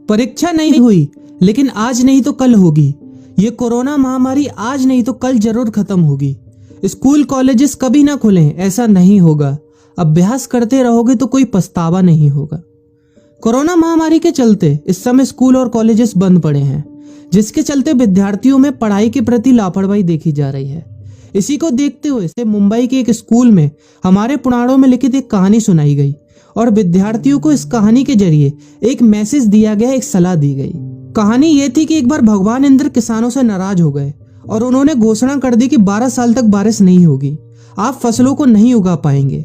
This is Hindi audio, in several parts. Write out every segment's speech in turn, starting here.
परीक्षा नहीं हुई, लेकिन आज नहीं तो कल होगी। ये कोरोना महामारी आज नहीं तो कल जरूर खत्म होगी। स्कूल कॉलेजेस कभी ना खुलें, ऐसा नहीं होगा। अभ्यास करते रहोगे तो कोई पछतावा नहीं होगा। कोरोना महामारी के चलते इस समय स्कूल और कॉलेजेस बंद पड़े हैं, जिसके चलते विद्यार्थियों में पढ़ाई के प्रति लापरवाही देखी जा रही है। इसी को देखते हुए मुंबई के एक स्कूल में हमारे पुराणों में लिखित एक कहानी सुनाई गई और विद्यार्थियों को इस कहानी के जरिए एक मैसेज दिया गया, एक सलाह दी गई। कहानी ये थी कि एक बार भगवान इंद्र किसानों से नाराज हो गए और उन्होंने घोषणा कर दी कि 12 साल तक बारिश नहीं होगी, आप फसलों को नहीं उगा पाएंगे।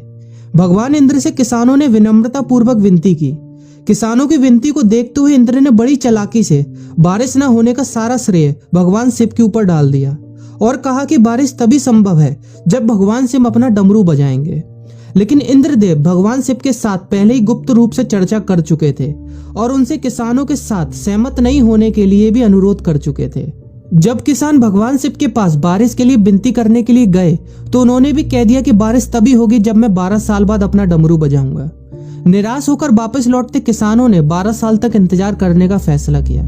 भगवान इंद्र से किसानों ने विनम्रता पूर्वक विनती की। किसानों की विनती को देखते हुए इंद्र ने बड़ी चालाकी से बारिश न होने का सारा श्रेय भगवान शिव के ऊपर डाल दिया और कहा कि बारिश तभी संभव है जब भगवान शिव अपना डमरू बजाएंगे। लेकिन इंद्रदेव भगवान शिव के साथ पहले ही गुप्त रूप से चर्चा कर चुके थे और उनसे किसानों के साथ सहमत नहीं होने के लिए भी अनुरोध कर चुके थे। जब किसान भगवान शिव के पास बारिश के लिए विनती करने के लिए गए तो उन्होंने भी कह दिया कि बारिश तभी होगी जब मैं 12 साल बाद अपना डमरू बजाऊंगा। निराश होकर वापस लौटते किसानों ने 12 साल तक इंतजार करने का फैसला किया।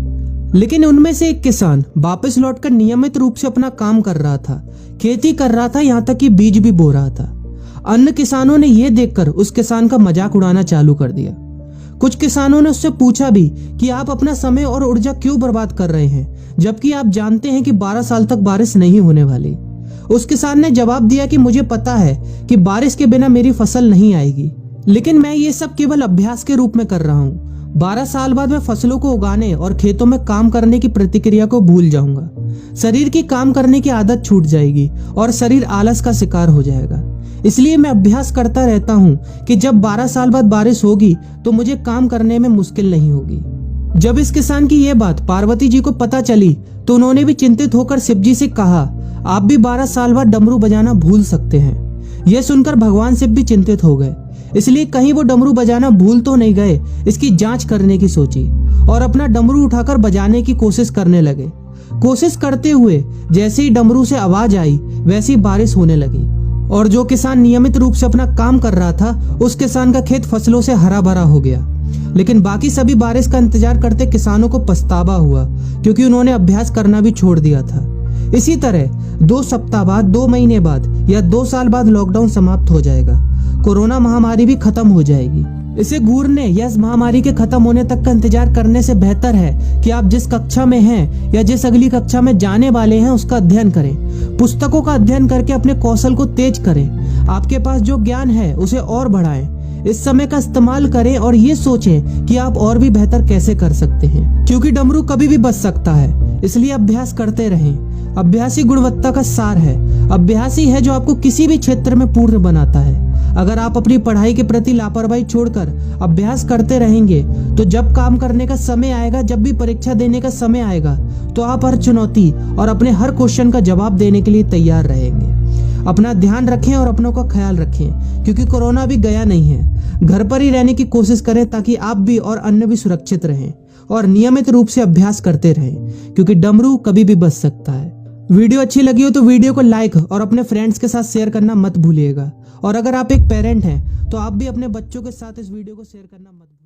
लेकिन उनमें से एक किसान वापस लौटकर नियमित रूप से अपना काम कर रहा था, खेती कर रहा था, यहाँ तक कि बीज भी बो रहा था। अन्य किसानों ने यह देखकर उस किसान का मजाक उड़ाना चालू कर दिया। कुछ किसानों ने उससे पूछा भी कि आप अपना समय और ऊर्जा क्यों बर्बाद कर रहे हैं, जबकि आप जानते हैं कि 12 साल तक बारिश नहीं होने वाली। उस किसान ने जवाब दिया कि मुझे पता है कि बारिश के बिना मेरी फसल नहीं आएगी, लेकिन मैं ये सब केवल अभ्यास के रूप में कर रहा हूँ। 12 साल बाद मैं फसलों को उगाने और खेतों में काम करने की प्रतिक्रिया को भूल जाऊंगा। शरीर की काम करने की आदत छूट जाएगी और शरीर आलस का शिकार हो जाएगा। इसलिए मैं अभ्यास करता रहता हूँ कि जब 12 साल बाद बारिश होगी तो मुझे काम करने में मुश्किल नहीं होगी। जब इस किसान की यह बात पार्वती जी को पता चली तो उन्होंने भी चिंतित होकर शिव जी से कहा, आप भी 12 साल बाद डमरू बजाना भूल सकते हैं। यह सुनकर भगवान शिव भी चिंतित हो गए, इसलिए कहीं वो डमरू बजाना भूल तो नहीं गए, इसकी जांच करने की सोची और अपना डमरू उठाकर बजाने की कोशिश करने लगे। कोशिश करते हुए जैसे ही डमरू से आवाज आई वैसी बारिश होने लगी और जो किसान नियमित रूप से अपना काम कर रहा था उस किसान का खेत फसलों से हरा भरा हो गया। लेकिन बाकी सभी बारिश का इंतजार करते किसानों को पछतावा हुआ, क्योंकि उन्होंने अभ्यास करना भी छोड़ दिया था। इसी तरह 2 सप्ताह बाद, 2 महीने बाद या 2 साल बाद लॉकडाउन समाप्त हो जाएगा। कोरोना महामारी भी खत्म हो जाएगी। इसे घूरने या इस महामारी के खत्म होने तक का इंतजार करने से बेहतर है कि आप जिस कक्षा में हैं या जिस अगली कक्षा में जाने वाले हैं उसका अध्ययन करें। पुस्तकों का अध्ययन करके अपने कौशल को तेज करें। आपके पास जो ज्ञान है उसे और बढ़ाएं। इस समय का इस्तेमाल करें और ये सोचें कि आप और भी बेहतर कैसे कर सकते हैं, क्योंकि डमरू कभी भी बच सकता है। इसलिए अभ्यास करते रहें। अभ्यास ही गुणवत्ता का सार है। अभ्यास ही है जो आपको किसी भी क्षेत्र में पूर्ण बनाता है। अगर आप अपनी पढ़ाई के प्रति लापरवाही छोड़कर अभ्यास करते रहेंगे तो जब काम करने का समय आएगा, जब भी परीक्षा देने का समय आएगा, तो आप हर चुनौती और अपने हर क्वेश्चन का जवाब देने के लिए तैयार रहेंगे। अपना ध्यान रखें और अपनों का ख्याल रखें, क्योंकि कोरोना भी गया नहीं है। घर पर ही रहने की कोशिश करें ताकि आप भी और अन्य भी सुरक्षित रहें और नियमित रूप से अभ्यास करते रहें, क्योंकि डमरू कभी भी बच सकता है। वीडियो अच्छी लगी हो तो वीडियो को लाइक और अपने फ्रेंड्स के साथ शेयर करना मत भूलिएगा। और अगर आप एक पेरेंट हैं तो आप भी अपने बच्चों के साथ इस वीडियो को शेयर करना मत भूलिएगा।